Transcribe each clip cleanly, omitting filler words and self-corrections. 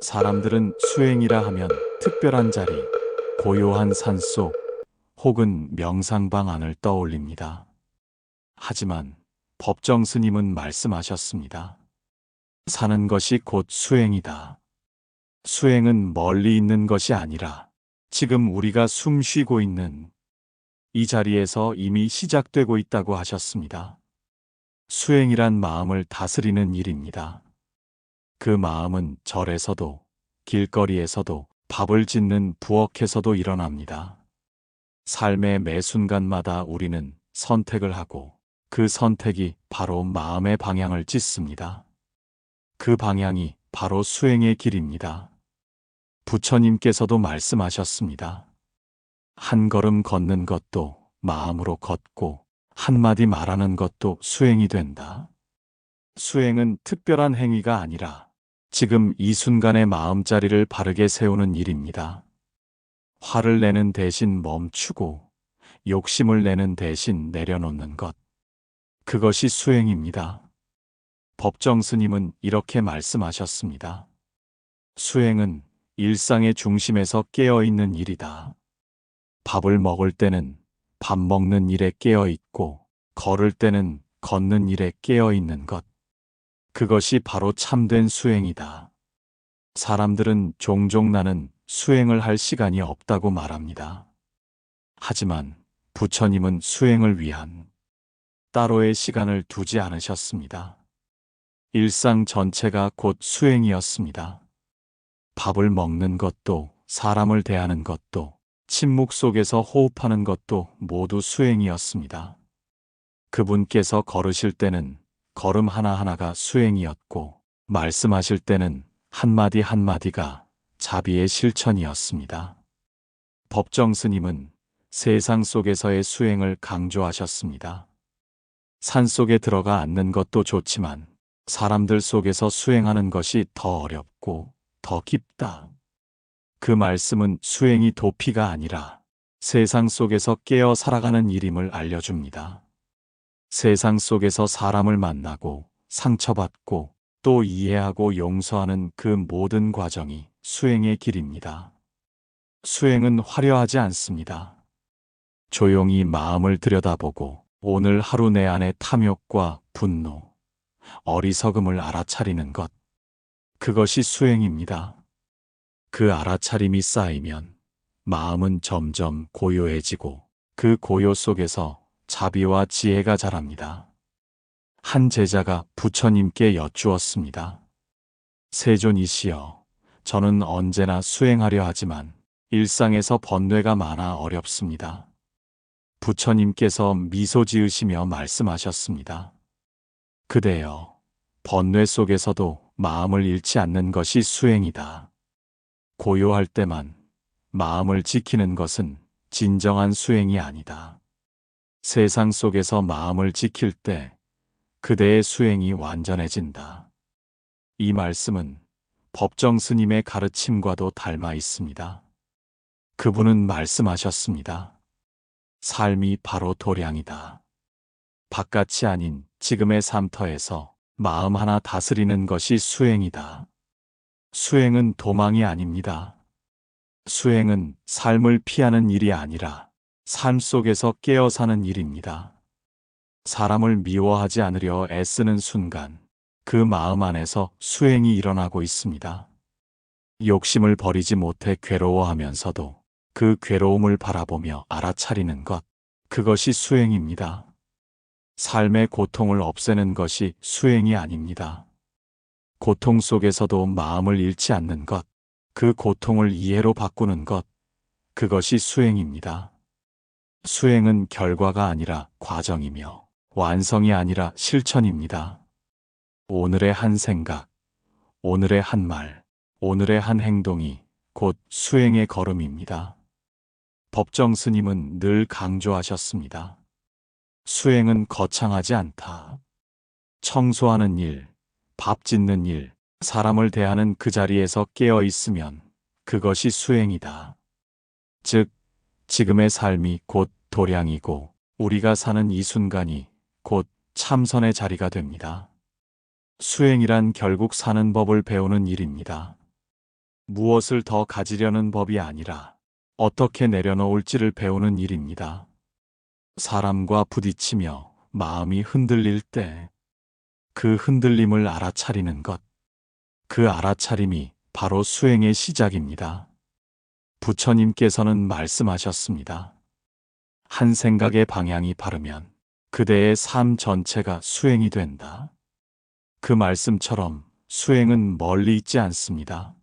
사람들은 수행이라 하면 특별한 자리, 고요한 산속, 혹은 명상방 안을 떠올립니다. 하지만 법정 스님은 말씀하셨습니다. 사는 것이 곧 수행이다. 수행은 멀리 있는 것이 아니라 지금 우리가 숨 쉬고 있는 이 자리에서 이미 시작되고 있다고 하셨습니다. 수행이란 마음을 다스리는 일입니다. 그 마음은 절에서도, 길거리에서도, 밥을 짓는 부엌에서도 일어납니다. 삶의 매 순간마다 우리는 선택을 하고 그 선택이 바로 마음의 방향을 찢습니다. 그 방향이 바로 수행의 길입니다. 부처님께서도 말씀하셨습니다. 한 걸음 걷는 것도 마음으로 걷고 한마디 말하는 것도 수행이 된다. 수행은 특별한 행위가 아니라 지금 이 순간의 마음자리를 바르게 세우는 일입니다. 화를 내는 대신 멈추고 욕심을 내는 대신 내려놓는 것. 그것이 수행입니다. 법정 스님은 이렇게 말씀하셨습니다. 수행은 일상의 중심에서 깨어있는 일이다. 밥을 먹을 때는 밥 먹는 일에 깨어있고 걸을 때는 걷는 일에 깨어있는 것. 그것이 바로 참된 수행이다. 사람들은 종종 나는 수행을 할 시간이 없다고 말합니다. 하지만 부처님은 수행을 위한 따로의 시간을 두지 않으셨습니다. 일상 전체가 곧 수행이었습니다. 밥을 먹는 것도, 사람을 대하는 것도, 침묵 속에서 호흡하는 것도 모두 수행이었습니다. 그분께서 걸으실 때는 걸음 하나하나가 수행이었고, 말씀하실 때는 한마디 한마디가 자비의 실천이었습니다. 법정 스님은 세상 속에서의 수행을 강조하셨습니다. 산속에 들어가 앉는 것도 좋지만 사람들 속에서 수행하는 것이 더 어렵고 더 깊다. 그 말씀은 수행이 도피가 아니라 세상 속에서 깨어 살아가는 일임을 알려줍니다. 세상 속에서 사람을 만나고 상처받고 또 이해하고 용서하는 그 모든 과정이 수행의 길입니다. 수행은 화려하지 않습니다. 조용히 마음을 들여다보고 오늘 하루 내 안의 탐욕과 분노, 어리석음을 알아차리는 것. 그것이 수행입니다. 그 알아차림이 쌓이면 마음은 점점 고요해지고 그 고요 속에서 자비와 지혜가 자랍니다. 한 제자가 부처님께 여쭈었습니다. 세존이시여, 저는 언제나 수행하려 하지만 일상에서 번뇌가 많아 어렵습니다. 부처님께서 미소 지으시며 말씀하셨습니다. 그대여, 번뇌 속에서도 마음을 잃지 않는 것이 수행이다. 고요할 때만 마음을 지키는 것은 진정한 수행이 아니다. 세상 속에서 마음을 지킬 때 그대의 수행이 완전해진다. 이 말씀은 법정 스님의 가르침과도 닮아 있습니다. 그분은 말씀하셨습니다. 삶이 바로 도량이다. 바깥이 아닌 지금의 삶터에서 마음 하나 다스리는 것이 수행이다. 수행은 도망이 아닙니다. 수행은 삶을 피하는 일이 아니라 삶 속에서 깨어 사는 일입니다. 사람을 미워하지 않으려 애쓰는 순간 그 마음 안에서 수행이 일어나고 있습니다. 욕심을 버리지 못해 괴로워하면서도 그 괴로움을 바라보며 알아차리는 것, 그것이 수행입니다. 삶의 고통을 없애는 것이 수행이 아닙니다. 고통 속에서도 마음을 잃지 않는 것, 그 고통을 이해로 바꾸는 것, 그것이 수행입니다. 수행은 결과가 아니라 과정이며 완성이 아니라 실천입니다. 오늘의 한 생각, 오늘의 한 말, 오늘의 한 행동이 곧 수행의 걸음입니다. 법정 스님은 늘 강조하셨습니다. 수행은 거창하지 않다. 청소하는 일, 밥 짓는 일, 사람을 대하는 그 자리에서 깨어 있으면 그것이 수행이다. 즉, 지금의 삶이 곧 도량이고 우리가 사는 이 순간이 곧 참선의 자리가 됩니다. 수행이란 결국 사는 법을 배우는 일입니다. 무엇을 더 가지려는 법이 아니라 어떻게 내려놓을지를 배우는 일입니다. 사람과 부딪히며 마음이 흔들릴 때 그 흔들림을 알아차리는 것, 그 알아차림이 바로 수행의 시작입니다. 부처님께서는 말씀하셨습니다. 한 생각의 방향이 바르면 그대의 삶 전체가 수행이 된다. 그 말씀처럼 수행은 멀리 있지 않습니다.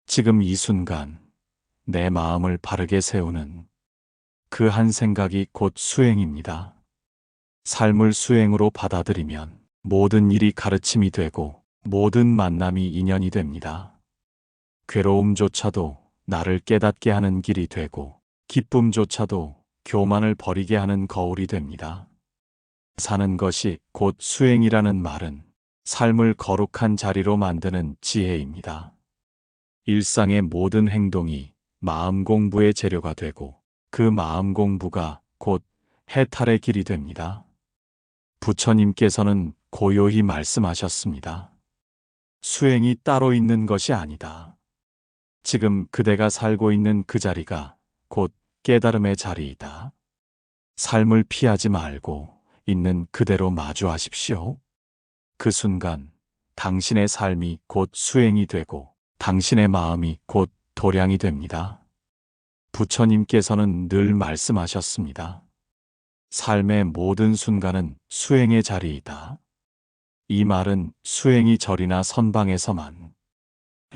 지금 이 순간 내 마음을 바르게 세우는 그 한 생각이 곧 수행입니다. 삶을 수행으로 받아들이면 모든 일이 가르침이 되고 모든 만남이 인연이 됩니다. 괴로움조차도 나를 깨닫게 하는 길이 되고 기쁨조차도 교만을 버리게 하는 거울이 됩니다. 사는 것이 곧 수행이라는 말은 삶을 거룩한 자리로 만드는 지혜입니다. 일상의 모든 행동이 마음 공부의 재료가 되고 그 마음 공부가 곧 해탈의 길이 됩니다. 부처님께서는 고요히 말씀하셨습니다. 수행이 따로 있는 것이 아니다. 지금 그대가 살고 있는 그 자리가 곧 깨달음의 자리이다. 삶을 피하지 말고 있는 그대로 마주하십시오. 그 순간 당신의 삶이 곧 수행이 되고 당신의 마음이 곧 도량이 됩니다. 부처님께서는 늘 말씀하셨습니다. 삶의 모든 순간은 수행의 자리이다. 이 말은 수행이 절이나 선방에서만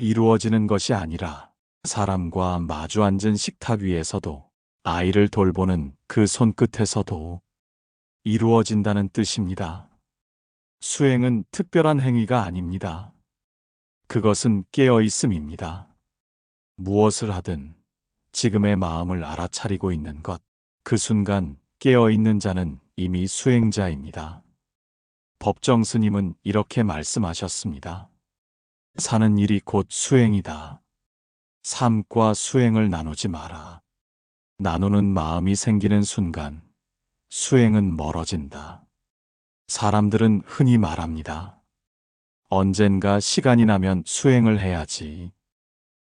이루어지는 것이 아니라 사람과 마주 앉은 식탁 위에서도 아이를 돌보는 그 손끝에서도 이루어진다는 뜻입니다. 수행은 특별한 행위가 아닙니다. 그것은 깨어있음입니다. 무엇을 하든 지금의 마음을 알아차리고 있는 것, 그 순간 깨어있는 자는 이미 수행자입니다. 법정 스님은 이렇게 말씀하셨습니다. 사는 일이 곧 수행이다. 삶과 수행을 나누지 마라. 나누는 마음이 생기는 순간 수행은 멀어진다. 사람들은 흔히 말합니다. 언젠가 시간이 나면 수행을 해야지.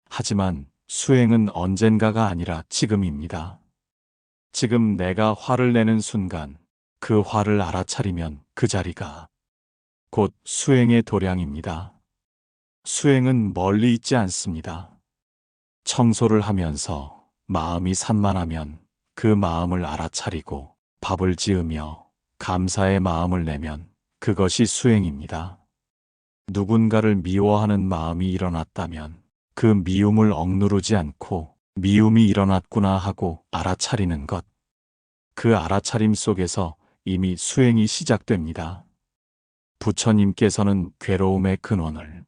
하지만 수행은 언젠가가 아니라 지금입니다. 지금 내가 화를 내는 순간 그 화를 알아차리면 그 자리가 곧 수행의 도량입니다. 수행은 멀리 있지 않습니다. 청소를 하면서 마음이 산만하면 그 마음을 알아차리고 밥을 지으며 감사의 마음을 내면 그것이 수행입니다. 누군가를 미워하는 마음이 일어났다면 그 미움을 억누르지 않고 미움이 일어났구나 하고 알아차리는 것. 그 알아차림 속에서 이미 수행이 시작됩니다. 부처님께서는 괴로움의 근원을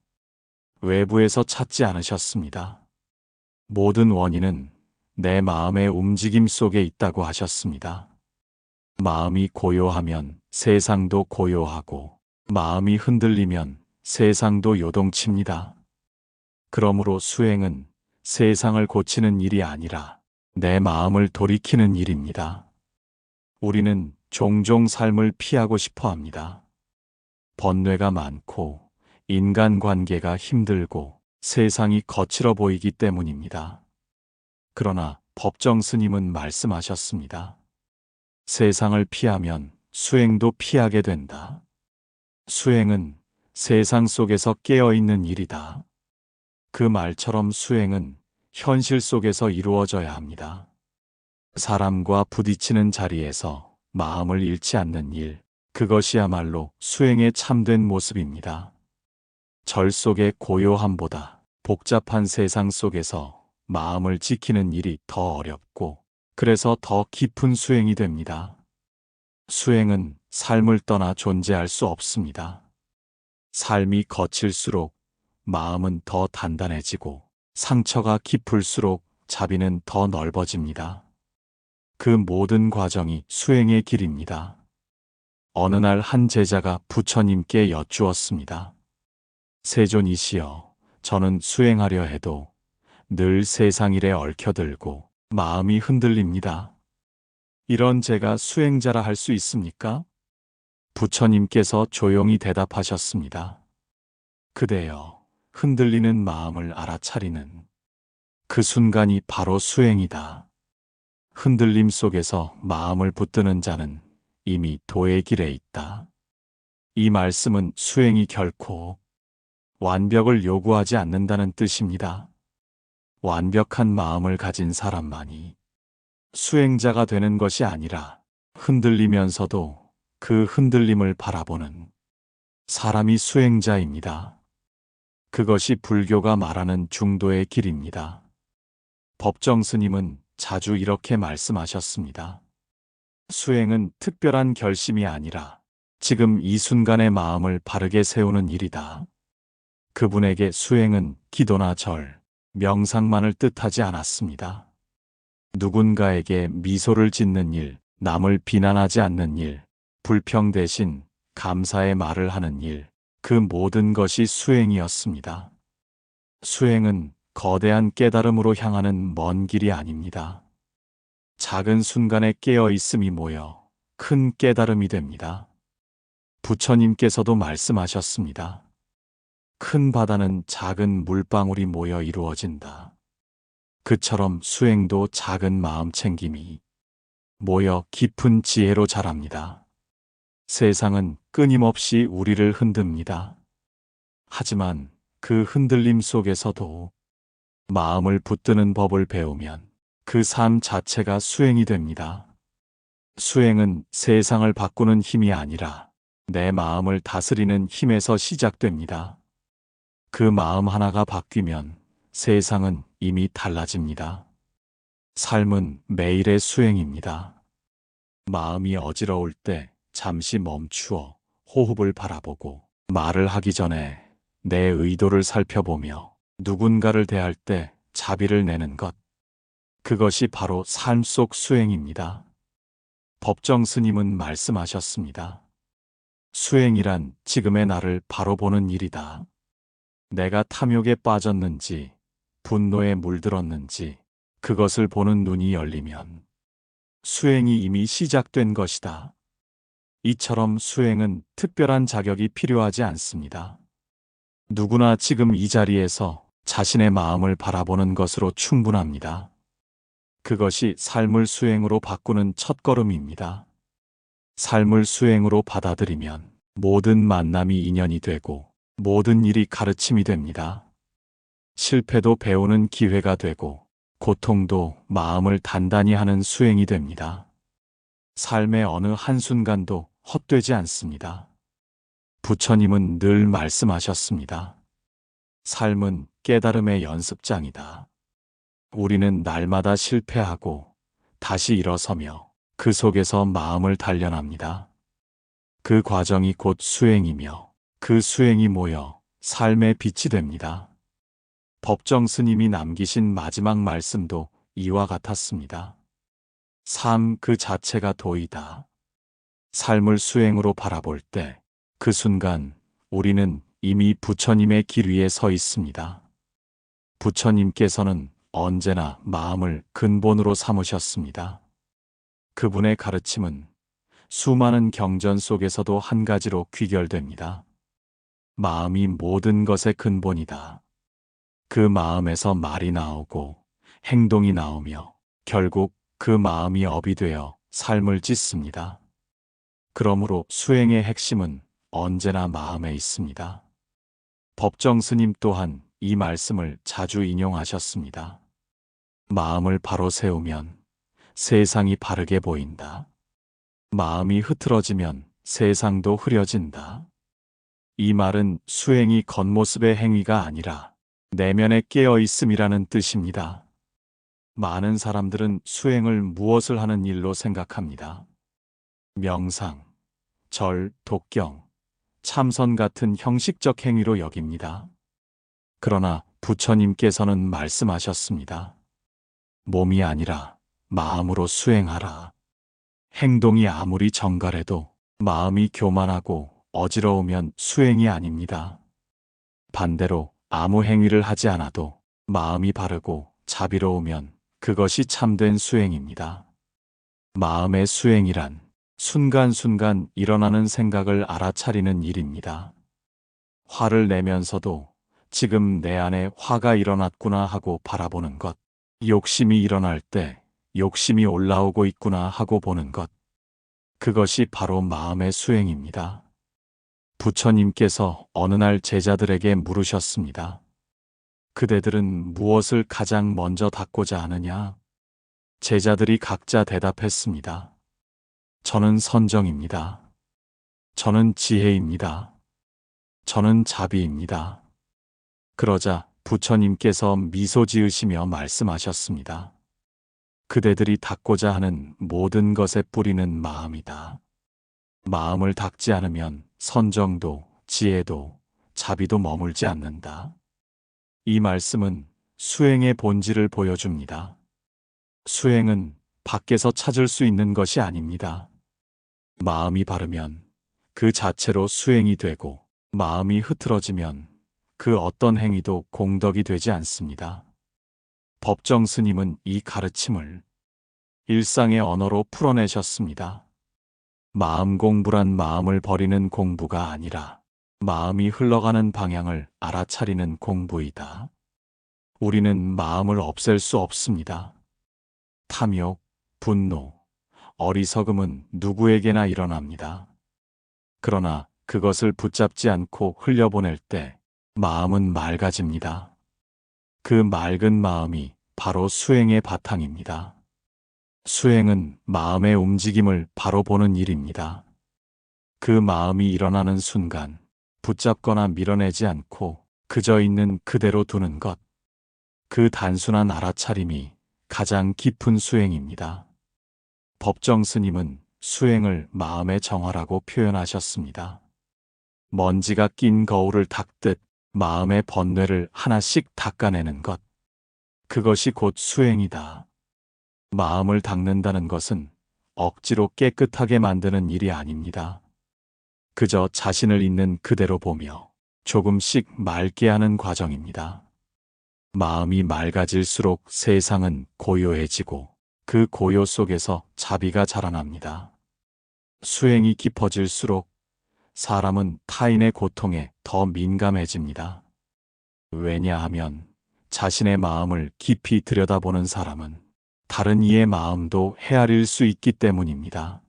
외부에서 찾지 않으셨습니다. 모든 원인은 내 마음의 움직임 속에 있다고 하셨습니다. 마음이 고요하면 세상도 고요하고 마음이 흔들리면 세상도 요동칩니다. 그러므로 수행은 세상을 고치는 일이 아니라 내 마음을 돌이키는 일입니다. 우리는 종종 삶을 피하고 싶어 합니다. 번뇌가 많고 인간관계가 힘들고 세상이 거칠어 보이기 때문입니다. 그러나 법정 스님은 말씀하셨습니다. 세상을 피하면 수행도 피하게 된다. 수행은 세상 속에서 깨어있는 일이다. 그 말처럼 수행은 현실 속에서 이루어져야 합니다. 사람과 부딪히는 자리에서 마음을 잃지 않는 일, 그것이야말로 수행의 참된 모습입니다. 절 속의 고요함보다 복잡한 세상 속에서 마음을 지키는 일이 더 어렵고 그래서 더 깊은 수행이 됩니다. 수행은 삶을 떠나 존재할 수 없습니다. 삶이 거칠수록 마음은 더 단단해지고 상처가 깊을수록 자비는 더 넓어집니다. 그 모든 과정이 수행의 길입니다. 어느 날 한 제자가 부처님께 여쭈었습니다. 세존이시여, 저는 수행하려 해도 늘 세상 일에 얽혀들고 마음이 흔들립니다. 이런 제가 수행자라 할 수 있습니까? 부처님께서 조용히 대답하셨습니다. 그대여, 흔들리는 마음을 알아차리는 그 순간이 바로 수행이다. 흔들림 속에서 마음을 붙드는 자는 이미 도의 길에 있다. 이 말씀은 수행이 결코 완벽을 요구하지 않는다는 뜻입니다. 완벽한 마음을 가진 사람만이 수행자가 되는 것이 아니라 흔들리면서도 그 흔들림을 바라보는 사람이 수행자입니다. 그것이 불교가 말하는 중도의 길입니다. 법정 스님은 자주 이렇게 말씀하셨습니다. 수행은 특별한 결심이 아니라 지금 이 순간의 마음을 바르게 세우는 일이다. 그분에게 수행은 기도나 절, 명상만을 뜻하지 않았습니다. 누군가에게 미소를 짓는 일, 남을 비난하지 않는 일, 불평 대신 감사의 말을 하는 일, 그 모든 것이 수행이었습니다. 수행은 거대한 깨달음으로 향하는 먼 길이 아닙니다. 작은 순간에 깨어 있음이 모여 큰 깨달음이 됩니다. 부처님께서도 말씀하셨습니다. 큰 바다는 작은 물방울이 모여 이루어진다. 그처럼 수행도 작은 마음 챙김이 모여 깊은 지혜로 자랍니다. 세상은 끊임없이 우리를 흔듭니다. 하지만 그 흔들림 속에서도 마음을 붙드는 법을 배우면 그 삶 자체가 수행이 됩니다. 수행은 세상을 바꾸는 힘이 아니라 내 마음을 다스리는 힘에서 시작됩니다. 그 마음 하나가 바뀌면 세상은 이미 달라집니다. 삶은 매일의 수행입니다. 마음이 어지러울 때 잠시 멈추어 호흡을 바라보고 말을 하기 전에 내 의도를 살펴보며 누군가를 대할 때 자비를 내는 것. 그것이 바로 삶 속 수행입니다. 법정 스님은 말씀하셨습니다. 수행이란 지금의 나를 바로 보는 일이다. 내가 탐욕에 빠졌는지, 분노에 물들었는지, 그것을 보는 눈이 열리면 수행이 이미 시작된 것이다. 이처럼 수행은 특별한 자격이 필요하지 않습니다. 누구나 지금 이 자리에서 자신의 마음을 바라보는 것으로 충분합니다. 그것이 삶을 수행으로 바꾸는 첫걸음입니다. 삶을 수행으로 받아들이면 모든 만남이 인연이 되고 모든 일이 가르침이 됩니다. 실패도 배우는 기회가 되고 고통도 마음을 단단히 하는 수행이 됩니다. 삶의 어느 한순간도 헛되지 않습니다. 부처님은 늘 말씀하셨습니다. 삶은 깨달음의 연습장이다. 우리는 날마다 실패하고 다시 일어서며 그 속에서 마음을 단련합니다. 그 과정이 곧 수행이며 그 수행이 모여 삶의 빛이 됩니다. 법정 스님이 남기신 마지막 말씀도 이와 같았습니다. 삶 그 자체가 도이다. 삶을 수행으로 바라볼 때 그 순간 우리는 이미 부처님의 길 위에 서 있습니다. 부처님께서는 언제나 마음을 근본으로 삼으셨습니다. 그분의 가르침은 수많은 경전 속에서도 한 가지로 귀결됩니다. 마음이 모든 것의 근본이다. 그 마음에서 말이 나오고 행동이 나오며 결국 그 마음이 업이 되어 삶을 짓습니다. 그러므로 수행의 핵심은 언제나 마음에 있습니다. 법정 스님 또한 이 말씀을 자주 인용하셨습니다. 마음을 바로 세우면 세상이 바르게 보인다. 마음이 흐트러지면 세상도 흐려진다. 이 말은 수행이 겉모습의 행위가 아니라 내면에 깨어 있음이라는 뜻입니다. 많은 사람들은 수행을 무엇을 하는 일로 생각합니다. 명상, 절, 독경, 참선 같은 형식적 행위로 여깁니다. 그러나 부처님께서는 말씀하셨습니다. 몸이 아니라 마음으로 수행하라. 행동이 아무리 정갈해도 마음이 교만하고 어지러우면 수행이 아닙니다. 반대로 아무 행위를 하지 않아도 마음이 바르고 자비로우면 그것이 참된 수행입니다. 마음의 수행이란 순간순간 일어나는 생각을 알아차리는 일입니다. 화를 내면서도 지금 내 안에 화가 일어났구나 하고 바라보는 것. 욕심이 일어날 때 욕심이 올라오고 있구나 하고 보는 것. 그것이 바로 마음의 수행입니다. 부처님께서 어느 날 제자들에게 물으셨습니다. 그대들은 무엇을 가장 먼저 닦고자 하느냐? 제자들이 각자 대답했습니다. 저는 선정입니다. 저는 지혜입니다. 저는 자비입니다. 그러자 부처님께서 미소 지으시며 말씀하셨습니다. 그대들이 닦고자 하는 모든 것의 뿌리는 마음이다. 마음을 닦지 않으면 선정도, 지혜도, 자비도 머물지 않는다. 이 말씀은 수행의 본질을 보여줍니다. 수행은 밖에서 찾을 수 있는 것이 아닙니다. 마음이 바르면 그 자체로 수행이 되고, 마음이 흐트러지면 그 어떤 행위도 공덕이 되지 않습니다. 법정 스님은 이 가르침을 일상의 언어로 풀어내셨습니다. 마음 공부란 마음을 버리는 공부가 아니라 마음이 흘러가는 방향을 알아차리는 공부이다. 우리는 마음을 없앨 수 없습니다. 탐욕, 분노, 어리석음은 누구에게나 일어납니다. 그러나 그것을 붙잡지 않고 흘려보낼 때 마음은 맑아집니다. 그 맑은 마음이 바로 수행의 바탕입니다. 수행은 마음의 움직임을 바로 보는 일입니다. 그 마음이 일어나는 순간 붙잡거나 밀어내지 않고 그저 있는 그대로 두는 것. 그 단순한 알아차림이 가장 깊은 수행입니다. 법정 스님은 수행을 마음의 정화라고 표현하셨습니다. 먼지가 낀 거울을 닦듯 마음의 번뇌를 하나씩 닦아내는 것. 그것이 곧 수행이다. 마음을 닦는다는 것은 억지로 깨끗하게 만드는 일이 아닙니다. 그저 자신을 있는 그대로 보며 조금씩 맑게 하는 과정입니다. 마음이 맑아질수록 세상은 고요해지고 그 고요 속에서 자비가 자라납니다. 수행이 깊어질수록 사람은 타인의 고통에 더 민감해집니다. 왜냐하면 자신의 마음을 깊이 들여다보는 사람은 다른 이의 마음도 헤아릴 수 있기 때문입니다.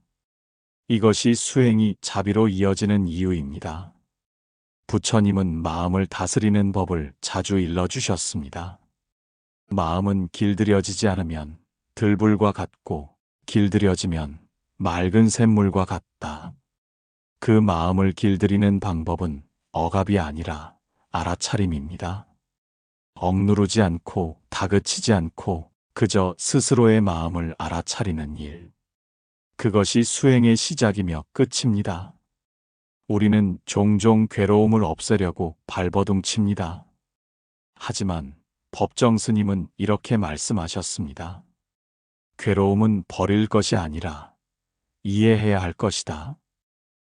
이것이 수행이 자비로 이어지는 이유입니다. 부처님은 마음을 다스리는 법을 자주 일러주셨습니다. 마음은 길들여지지 않으면 들불과 같고 길들여지면 맑은 샘물과 같다. 그 마음을 길들이는 방법은 억압이 아니라 알아차림입니다. 억누르지 않고 다그치지 않고 그저 스스로의 마음을 알아차리는 일. 그것이 수행의 시작이며 끝입니다. 우리는 종종 괴로움을 없애려고 발버둥칩니다. 하지만 법정 스님은 이렇게 말씀하셨습니다. 괴로움은 버릴 것이 아니라 이해해야 할 것이다.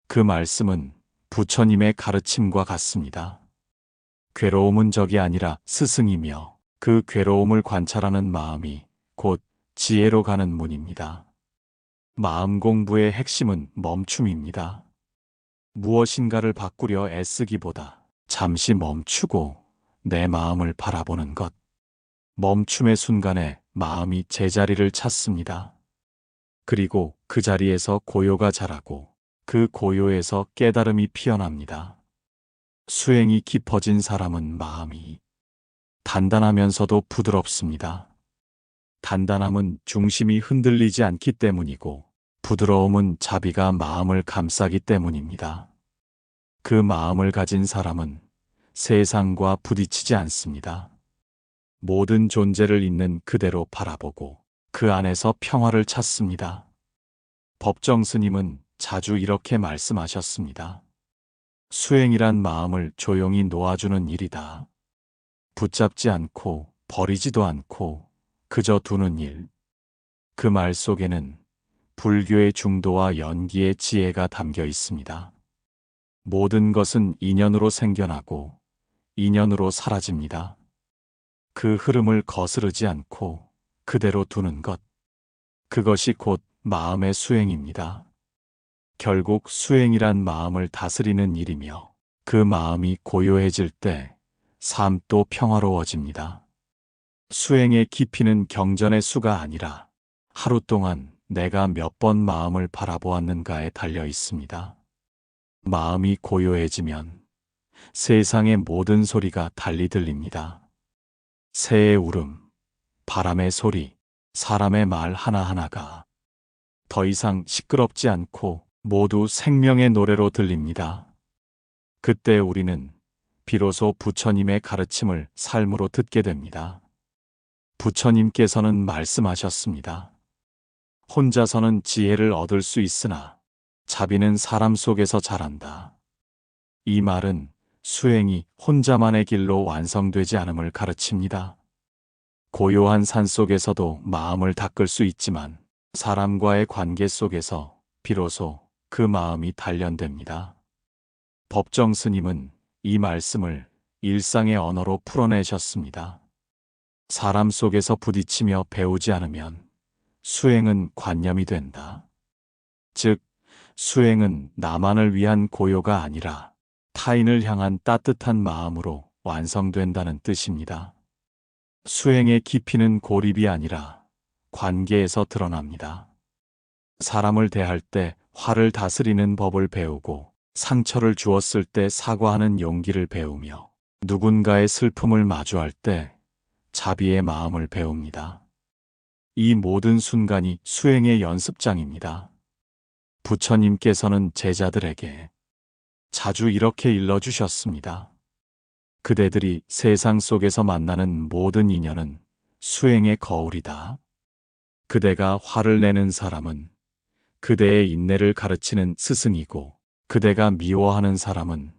그 말씀은 부처님의 가르침과 같습니다. 괴로움은 적이 아니라 스승이며 그 괴로움을 관찰하는 마음이 곧 지혜로 가는 문입니다. 마음 공부의 핵심은 멈춤입니다. 무엇인가를 바꾸려 애쓰기보다 잠시 멈추고 내 마음을 바라보는 것. 멈춤의 순간에 마음이 제자리를 찾습니다. 그리고 그 자리에서 고요가 자라고 그 고요에서 깨달음이 피어납니다. 수행이 깊어진 사람은 마음이 단단하면서도 부드럽습니다. 단단함은 중심이 흔들리지 않기 때문이고 부드러움은 자비가 마음을 감싸기 때문입니다. 그 마음을 가진 사람은 세상과 부딪히지 않습니다. 모든 존재를 있는 그대로 바라보고 그 안에서 평화를 찾습니다. 법정 스님은 자주 이렇게 말씀하셨습니다. 수행이란 마음을 조용히 놓아주는 일이다. 붙잡지 않고 버리지도 않고 그저 두는 일. 그 말 속에는 불교의 중도와 연기의 지혜가 담겨 있습니다. 모든 것은 인연으로 생겨나고 인연으로 사라집니다. 그 흐름을 거스르지 않고 그대로 두는 것. 그것이 곧 마음의 수행입니다. 결국 수행이란 마음을 다스리는 일이며 그 마음이 고요해질 때 삶도 평화로워집니다. 수행의 깊이는 경전의 수가 아니라 하루 동안 내가 몇 번 마음을 바라보았는가에 달려 있습니다. 마음이 고요해지면 세상의 모든 소리가 달리 들립니다. 새의 울음, 바람의 소리, 사람의 말 하나하나가 더 이상 시끄럽지 않고 모두 생명의 노래로 들립니다. 그때 우리는 비로소 부처님의 가르침을 삶으로 듣게 됩니다. 부처님께서는 말씀하셨습니다. 혼자서는 지혜를 얻을 수 있으나 자비는 사람 속에서 자란다. 이 말은 수행이 혼자만의 길로 완성되지 않음을 가르칩니다. 고요한 산 속에서도 마음을 닦을 수 있지만 사람과의 관계 속에서 비로소 그 마음이 단련됩니다. 법정 스님은 이 말씀을 일상의 언어로 풀어내셨습니다. 사람 속에서 부딪히며 배우지 않으면 수행은 관념이 된다. 즉, 수행은 나만을 위한 고요가 아니라 타인을 향한 따뜻한 마음으로 완성된다는 뜻입니다. 수행의 깊이는 고립이 아니라 관계에서 드러납니다. 사람을 대할 때 화를 다스리는 법을 배우고 상처를 주었을 때 사과하는 용기를 배우며 누군가의 슬픔을 마주할 때 자비의 마음을 배웁니다. 이 모든 순간이 수행의 연습장입니다. 부처님께서는 제자들에게 자주 이렇게 일러주셨습니다. 그대들이 세상 속에서 만나는 모든 인연은 수행의 거울이다. 그대가 화를 내는 사람은 그대의 인내를 가르치는 스승이고 그대가 미워하는 사람은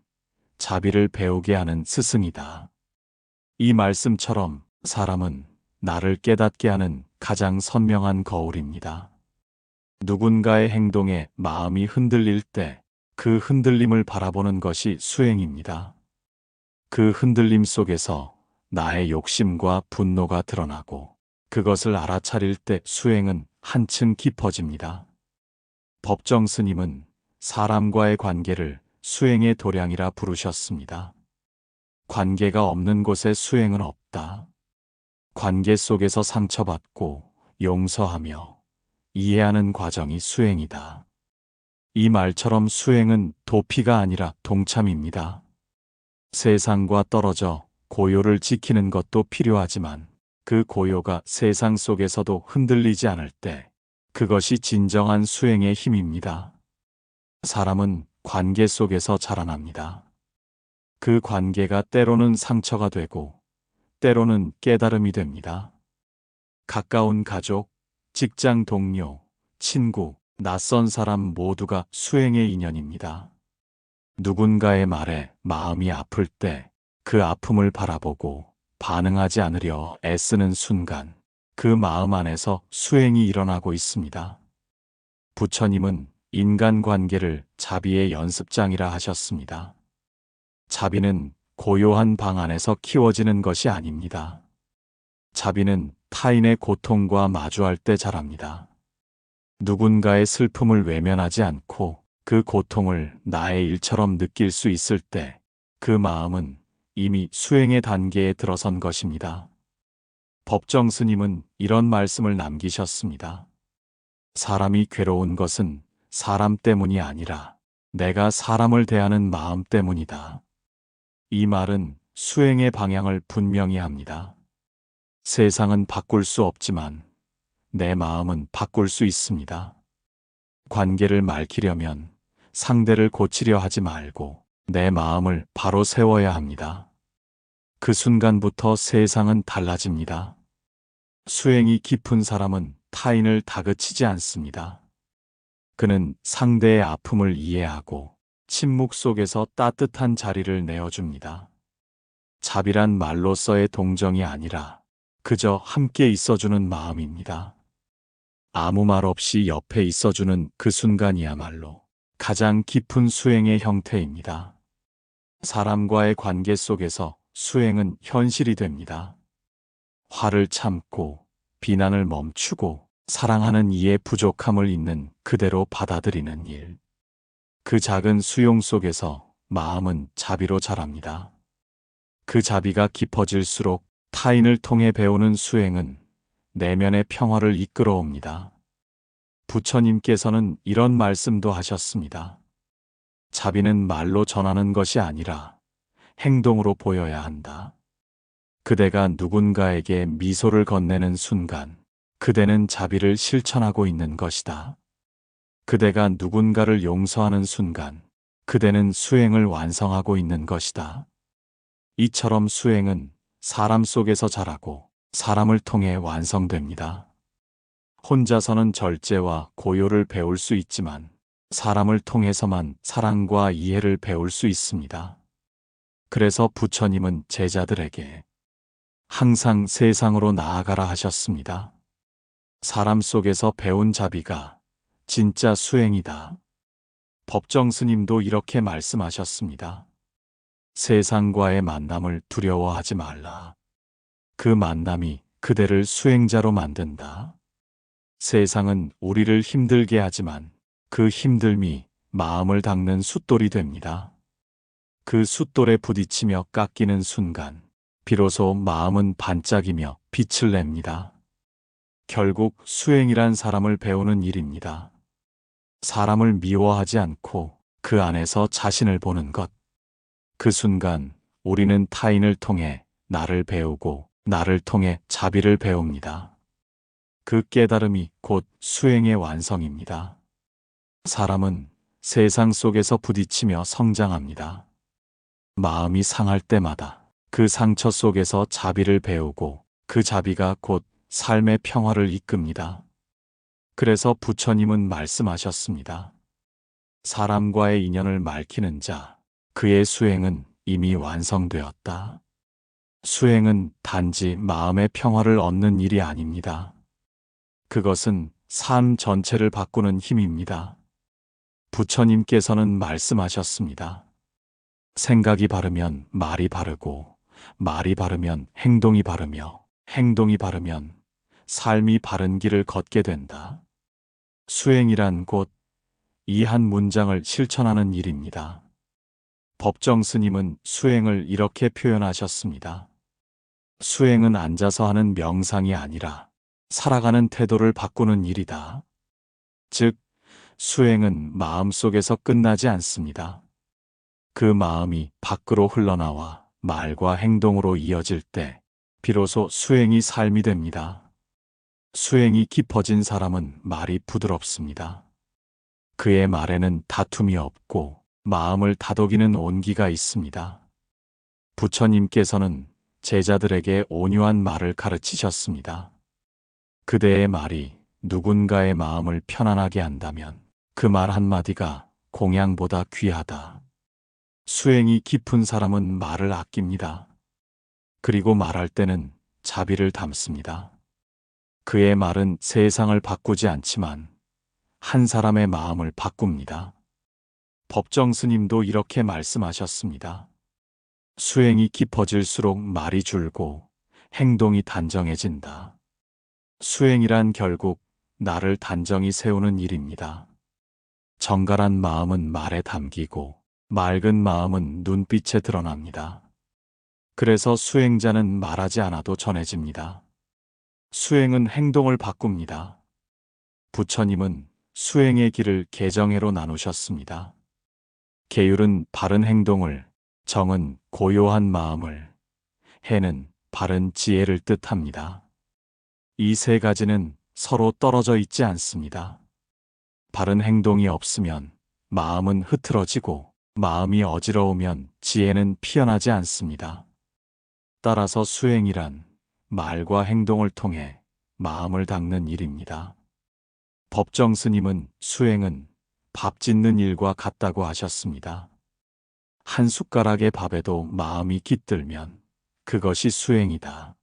자비를 배우게 하는 스승이다. 이 말씀처럼 사람은 나를 깨닫게 하는 가장 선명한 거울입니다. 누군가의 행동에 마음이 흔들릴 때 그 흔들림을 바라보는 것이 수행입니다. 그 흔들림 속에서 나의 욕심과 분노가 드러나고 그것을 알아차릴 때 수행은 한층 깊어집니다. 법정 스님은 사람과의 관계를 수행의 도량이라 부르셨습니다. 관계가 없는 곳에 수행은 없다. 관계 속에서 상처받고 용서하며 이해하는 과정이 수행이다. 이 말처럼 수행은 도피가 아니라 동참입니다. 세상과 떨어져 고요를 지키는 것도 필요하지만 그 고요가 세상 속에서도 흔들리지 않을 때 그것이 진정한 수행의 힘입니다. 사람은 관계 속에서 자라납니다. 그 관계가 때로는 상처가 되고 때로는 깨달음이 됩니다. 가까운 가족, 직장 동료, 친구, 낯선 사람 모두가 수행의 인연입니다. 누군가의 말에 마음이 아플 때 그 아픔을 바라보고 반응하지 않으려 애쓰는 순간 그 마음 안에서 수행이 일어나고 있습니다. 부처님은 인간관계를 자비의 연습장이라 하셨습니다. 자비는 고요한 방 안에서 키워지는 것이 아닙니다. 자비는 타인의 고통과 마주할 때 자랍니다. 누군가의 슬픔을 외면하지 않고 그 고통을 나의 일처럼 느낄 수 있을 때 그 마음은 이미 수행의 단계에 들어선 것입니다. 법정 스님은 이런 말씀을 남기셨습니다. 사람이 괴로운 것은 사람 때문이 아니라 내가 사람을 대하는 마음 때문이다. 이 말은 수행의 방향을 분명히 합니다. 세상은 바꿀 수 없지만 내 마음은 바꿀 수 있습니다. 관계를 맑히려면 상대를 고치려 하지 말고 내 마음을 바로 세워야 합니다. 그 순간부터 세상은 달라집니다. 수행이 깊은 사람은 타인을 다그치지 않습니다. 그는 상대의 아픔을 이해하고 침묵 속에서 따뜻한 자리를 내어줍니다. 자비란 말로서의 동정이 아니라 그저 함께 있어주는 마음입니다. 아무 말 없이 옆에 있어주는 그 순간이야말로 가장 깊은 수행의 형태입니다. 사람과의 관계 속에서 수행은 현실이 됩니다. 화를 참고 비난을 멈추고 사랑하는 이의 부족함을 있는 그대로 받아들이는 일. 그 작은 수용 속에서 마음은 자비로 자랍니다. 그 자비가 깊어질수록 타인을 통해 배우는 수행은 내면의 평화를 이끌어옵니다. 부처님께서는 이런 말씀도 하셨습니다. 자비는 말로 전하는 것이 아니라 행동으로 보여야 한다. 그대가 누군가에게 미소를 건네는 순간, 그대는 자비를 실천하고 있는 것이다. 그대가 누군가를 용서하는 순간, 그대는 수행을 완성하고 있는 것이다. 이처럼 수행은 사람 속에서 자라고 사람을 통해 완성됩니다. 혼자서는 절제와 고요를 배울 수 있지만 사람을 통해서만 사랑과 이해를 배울 수 있습니다. 그래서 부처님은 제자들에게 항상 세상으로 나아가라 하셨습니다. 사람 속에서 배운 자비가 진짜 수행이다. 법정 스님도 이렇게 말씀하셨습니다. 세상과의 만남을 두려워하지 말라. 그 만남이 그대를 수행자로 만든다. 세상은 우리를 힘들게 하지만 그 힘듦이 마음을 닦는 숫돌이 됩니다. 그 숫돌에 부딪히며 깎이는 순간 비로소 마음은 반짝이며 빛을 냅니다. 결국 수행이란 사람을 배우는 일입니다. 사람을 미워하지 않고 그 안에서 자신을 보는 것. 그 순간 우리는 타인을 통해 나를 배우고 나를 통해 자비를 배웁니다. 그 깨달음이 곧 수행의 완성입니다. 사람은 세상 속에서 부딪히며 성장합니다. 마음이 상할 때마다 그 상처 속에서 자비를 배우고 그 자비가 곧 삶의 평화를 이끕니다. 그래서 부처님은 말씀하셨습니다. 사람과의 인연을 맑히는 자, 그의 수행은 이미 완성되었다. 수행은 단지 마음의 평화를 얻는 일이 아닙니다. 그것은 삶 전체를 바꾸는 힘입니다. 부처님께서는 말씀하셨습니다. 생각이 바르면 말이 바르고, 말이 바르면 행동이 바르며, 행동이 바르면 삶이 바른 길을 걷게 된다. 수행이란 곧 이 한 문장을 실천하는 일입니다. 법정 스님은 수행을 이렇게 표현하셨습니다. 수행은 앉아서 하는 명상이 아니라 살아가는 태도를 바꾸는 일이다. 즉, 수행은 마음속에서 끝나지 않습니다. 그 마음이 밖으로 흘러나와 말과 행동으로 이어질 때 비로소 수행이 삶이 됩니다. 수행이 깊어진 사람은 말이 부드럽습니다. 그의 말에는 다툼이 없고 마음을 다독이는 온기가 있습니다. 부처님께서는 제자들에게 온유한 말을 가르치셨습니다. 그대의 말이 누군가의 마음을 편안하게 한다면 그 말 한마디가 공양보다 귀하다. 수행이 깊은 사람은 말을 아낍니다. 그리고 말할 때는 자비를 담습니다. 그의 말은 세상을 바꾸지 않지만 한 사람의 마음을 바꿉니다. 법정 스님도 이렇게 말씀하셨습니다. 수행이 깊어질수록 말이 줄고 행동이 단정해진다. 수행이란 결국 나를 단정히 세우는 일입니다. 정갈한 마음은 말에 담기고 맑은 마음은 눈빛에 드러납니다. 그래서 수행자는 말하지 않아도 전해집니다. 수행은 행동을 바꿉니다. 부처님은 수행의 길을 개정해로 나누셨습니다. 계율은 바른 행동을, 정은 고요한 마음을, 해는 바른 지혜를 뜻합니다. 이 세 가지는 서로 떨어져 있지 않습니다. 바른 행동이 없으면 마음은 흐트러지고 마음이 어지러우면 지혜는 피어나지 않습니다. 따라서 수행이란 말과 행동을 통해 마음을 닦는 일입니다. 법정 스님은 수행은 밥 짓는 일과 같다고 하셨습니다. 한 숟가락의 밥에도 마음이 깃들면 그것이 수행이다.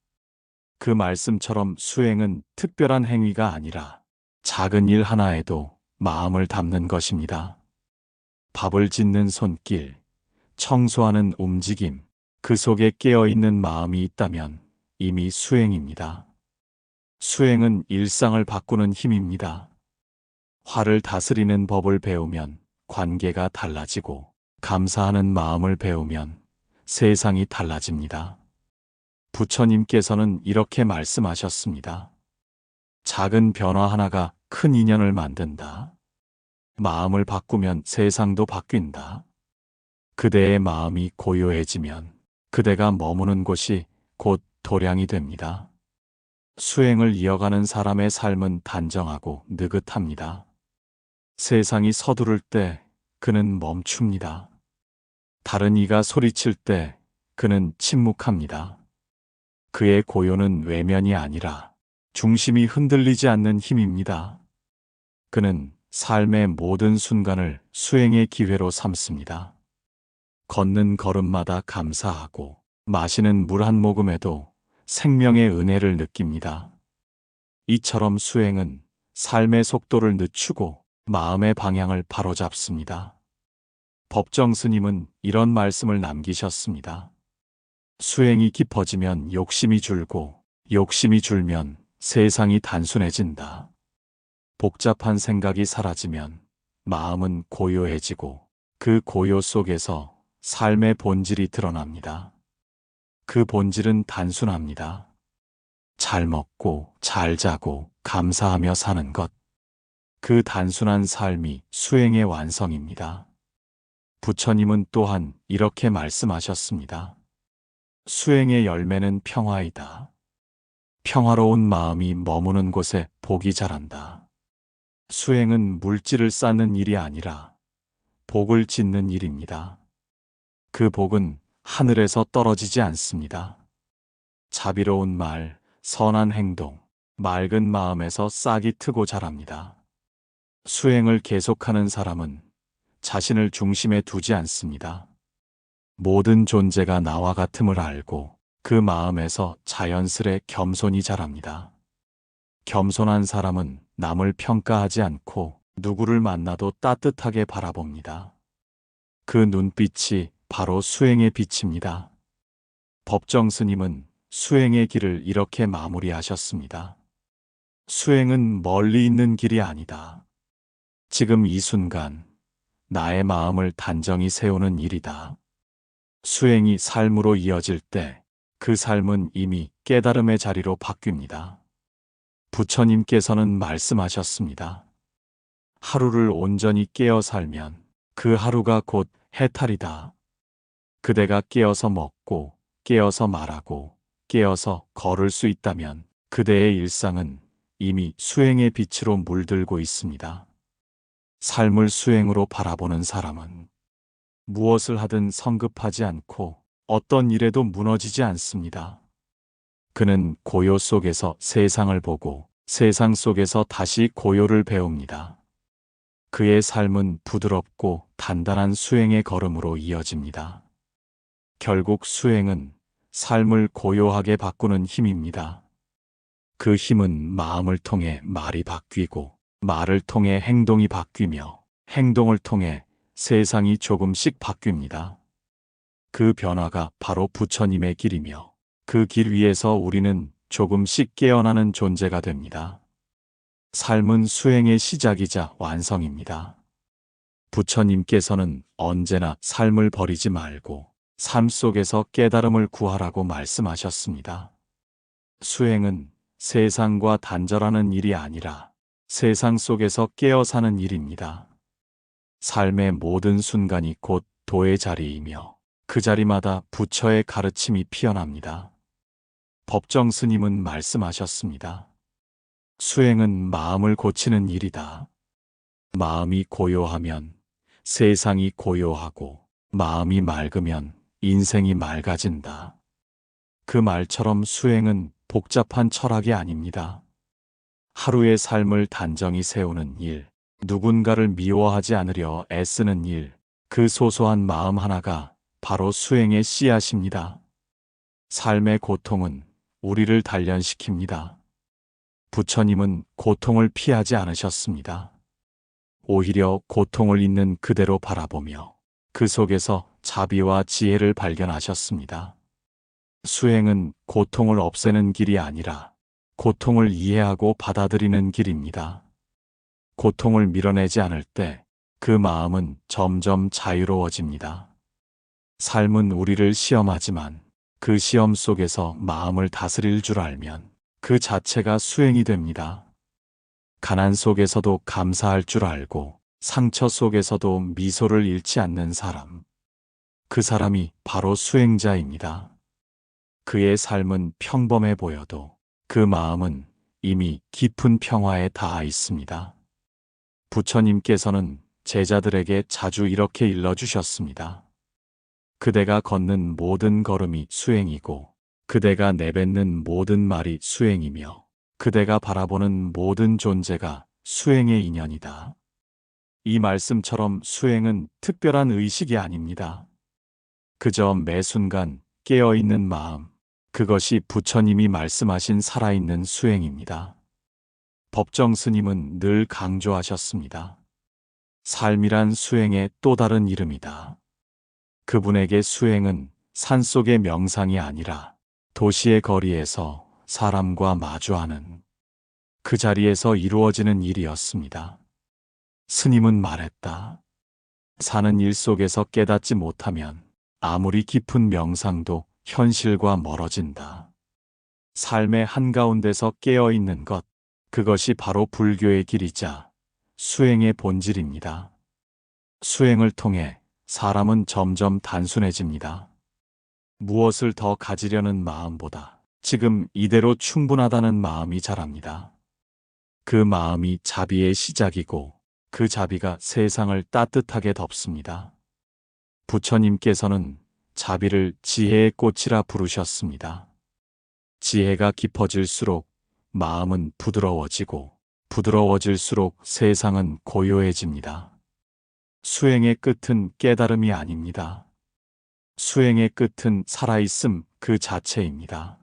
그 말씀처럼 수행은 특별한 행위가 아니라 작은 일 하나에도 마음을 담는 것입니다. 밥을 짓는 손길, 청소하는 움직임, 그 속에 깨어있는 마음이 있다면 이미 수행입니다. 수행은 일상을 바꾸는 힘입니다. 화를 다스리는 법을 배우면 관계가 달라지고 감사하는 마음을 배우면 세상이 달라집니다. 부처님께서는 이렇게 말씀하셨습니다. 작은 변화 하나가 큰 인연을 만든다. 마음을 바꾸면 세상도 바뀐다. 그대의 마음이 고요해지면 그대가 머무는 곳이 곧 도량이 됩니다. 수행을 이어가는 사람의 삶은 단정하고 느긋합니다. 세상이 서두를 때 그는 멈춥니다. 다른 이가 소리칠 때 그는 침묵합니다. 그의 고요는 외면이 아니라 중심이 흔들리지 않는 힘입니다. 그는 삶의 모든 순간을 수행의 기회로 삼습니다. 걷는 걸음마다 감사하고 마시는 물 한 모금에도 생명의 은혜를 느낍니다. 이처럼 수행은 삶의 속도를 늦추고 마음의 방향을 바로잡습니다. 법정 스님은 이런 말씀을 남기셨습니다. 수행이 깊어지면 욕심이 줄고 욕심이 줄면 세상이 단순해진다. 복잡한 생각이 사라지면 마음은 고요해지고 그 고요 속에서 삶의 본질이 드러납니다. 그 본질은 단순합니다. 잘 먹고 잘 자고 감사하며 사는 것. 그 단순한 삶이 수행의 완성입니다. 부처님은 또한 이렇게 말씀하셨습니다. 수행의 열매는 평화이다. 평화로운 마음이 머무는 곳에 복이 자란다. 수행은 물질을 쌓는 일이 아니라 복을 짓는 일입니다. 그 복은 하늘에서 떨어지지 않습니다. 자비로운 말, 선한 행동, 맑은 마음에서 싹이 트고 자랍니다. 수행을 계속하는 사람은 자신을 중심에 두지 않습니다. 모든 존재가 나와 같음을 알고 그 마음에서 자연스레 겸손이 자랍니다. 겸손한 사람은 남을 평가하지 않고 누구를 만나도 따뜻하게 바라봅니다. 그 눈빛이 바로 수행의 빛입니다. 법정 스님은 수행의 길을 이렇게 마무리하셨습니다. 수행은 멀리 있는 길이 아니다. 지금 이 순간 나의 마음을 단정히 세우는 일이다. 수행이 삶으로 이어질 때 그 삶은 이미 깨달음의 자리로 바뀝니다. 부처님께서는 말씀하셨습니다. 하루를 온전히 깨어 살면 그 하루가 곧 해탈이다. 그대가 깨어서 먹고 깨어서 말하고 깨어서 걸을 수 있다면 그대의 일상은 이미 수행의 빛으로 물들고 있습니다. 삶을 수행으로 바라보는 사람은 무엇을 하든 성급하지 않고 어떤 일에도 무너지지 않습니다. 그는 고요 속에서 세상을 보고 세상 속에서 다시 고요를 배웁니다. 그의 삶은 부드럽고 단단한 수행의 걸음으로 이어집니다. 결국 수행은 삶을 고요하게 바꾸는 힘입니다. 그 힘은 마음을 통해 말이 바뀌고 말을 통해 행동이 바뀌며 행동을 통해 세상이 조금씩 바뀝니다. 그 변화가 바로 부처님의 길이며 그 길 위에서 우리는 조금씩 깨어나는 존재가 됩니다. 삶은 수행의 시작이자 완성입니다. 부처님께서는 언제나 삶을 버리지 말고 삶 속에서 깨달음을 구하라고 말씀하셨습니다. 수행은 세상과 단절하는 일이 아니라 세상 속에서 깨어 사는 일입니다. 삶의 모든 순간이 곧 도의 자리이며 그 자리마다 부처의 가르침이 피어납니다. 법정 스님은 말씀하셨습니다. 수행은 마음을 고치는 일이다. 마음이 고요하면 세상이 고요하고 마음이 맑으면 인생이 맑아진다. 그 말처럼 수행은 복잡한 철학이 아닙니다. 하루의 삶을 단정히 세우는 일, 누군가를 미워하지 않으려 애쓰는 일, 그 소소한 마음 하나가 바로 수행의 씨앗입니다. 삶의 고통은 우리를 단련시킵니다. 부처님은 고통을 피하지 않으셨습니다. 오히려 고통을 있는 그대로 바라보며 그 속에서 자비와 지혜를 발견하셨습니다. 수행은 고통을 없애는 길이 아니라 고통을 이해하고 받아들이는 길입니다. 고통을 밀어내지 않을 때 그 마음은 점점 자유로워집니다. 삶은 우리를 시험하지만 그 시험 속에서 마음을 다스릴 줄 알면 그 자체가 수행이 됩니다. 가난 속에서도 감사할 줄 알고 상처 속에서도 미소를 잃지 않는 사람. 그 사람이 바로 수행자입니다. 그의 삶은 평범해 보여도 그 마음은 이미 깊은 평화에 닿아 있습니다. 부처님께서는 제자들에게 자주 이렇게 일러주셨습니다. 그대가 걷는 모든 걸음이 수행이고 그대가 내뱉는 모든 말이 수행이며 그대가 바라보는 모든 존재가 수행의 인연이다. 이 말씀처럼 수행은 특별한 의식이 아닙니다. 그저 매 순간 깨어있는 마음, 그것이 부처님이 말씀하신 살아있는 수행입니다. 법정 스님은 늘 강조하셨습니다. 삶이란 수행의 또 다른 이름이다. 그분에게 수행은 산속의 명상이 아니라 도시의 거리에서 사람과 마주하는 그 자리에서 이루어지는 일이었습니다. 스님은 말했다. 사는 일 속에서 깨닫지 못하면 아무리 깊은 명상도 현실과 멀어진다. 삶의 한가운데서 깨어있는 것, 그것이 바로 불교의 길이자 수행의 본질입니다. 수행을 통해 사람은 점점 단순해집니다. 무엇을 더 가지려는 마음보다 지금 이대로 충분하다는 마음이 자랍니다. 그 마음이 자비의 시작이고 그 자비가 세상을 따뜻하게 덮습니다. 부처님께서는 자비를 지혜의 꽃이라 부르셨습니다. 지혜가 깊어질수록 마음은 부드러워지고 부드러워질수록 세상은 고요해집니다. 수행의 끝은 깨달음이 아닙니다. 수행의 끝은 살아있음 그 자체입니다.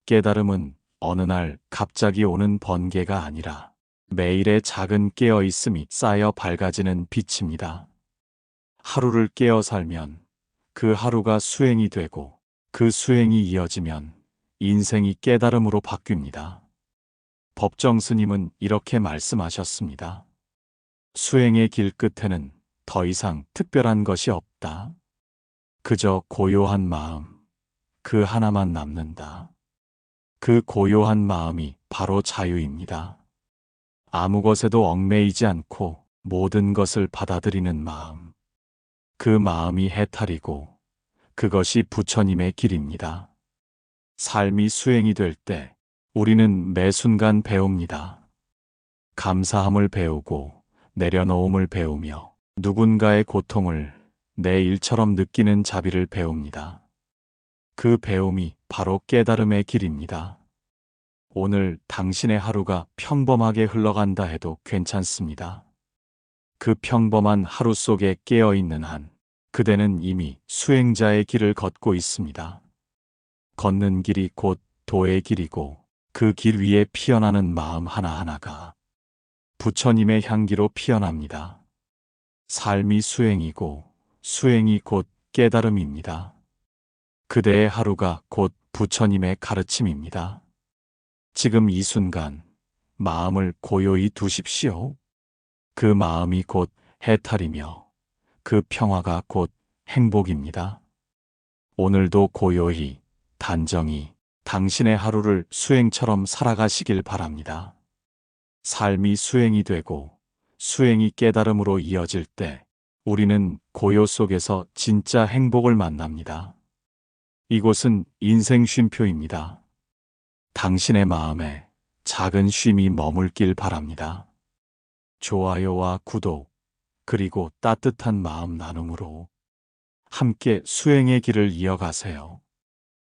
깨달음은 어느 날 갑자기 오는 번개가 아니라 매일의 작은 깨어있음이 쌓여 밝아지는 빛입니다. 하루를 깨어 살면 그 하루가 수행이 되고 그 수행이 이어지면 인생이 깨달음으로 바뀝니다. 법정 스님은 이렇게 말씀하셨습니다. 수행의 길 끝에는 더 이상 특별한 것이 없다. 그저 고요한 마음, 그 하나만 남는다. 그 고요한 마음이 바로 자유입니다. 아무 것에도 얽매이지 않고 모든 것을 받아들이는 마음. 그 마음이 해탈이고 그것이 부처님의 길입니다. 삶이 수행이 될 때 우리는 매 순간 배웁니다. 감사함을 배우고 내려놓음을 배우며 누군가의 고통을 내 일처럼 느끼는 자비를 배웁니다. 그 배움이 바로 깨달음의 길입니다. 오늘 당신의 하루가 평범하게 흘러간다 해도 괜찮습니다. 그 평범한 하루 속에 깨어있는 한 그대는 이미 수행자의 길을 걷고 있습니다. 걷는 길이 곧 도의 길이고 그 길 위에 피어나는 마음 하나하나가 부처님의 향기로 피어납니다. 삶이 수행이고 수행이 곧 깨달음입니다. 그대의 하루가 곧 부처님의 가르침입니다. 지금 이 순간 마음을 고요히 두십시오. 그 마음이 곧 해탈이며 그 평화가 곧 행복입니다. 오늘도 고요히 단정히 당신의 하루를 수행처럼 살아가시길 바랍니다. 삶이 수행이 되고 수행이 깨달음으로 이어질 때 우리는 고요 속에서 진짜 행복을 만납니다. 이곳은 인생 쉼표입니다. 당신의 마음에 작은 쉼이 머물길 바랍니다. 좋아요와 구독, 그리고 따뜻한 마음 나눔으로 함께 수행의 길을 이어가세요.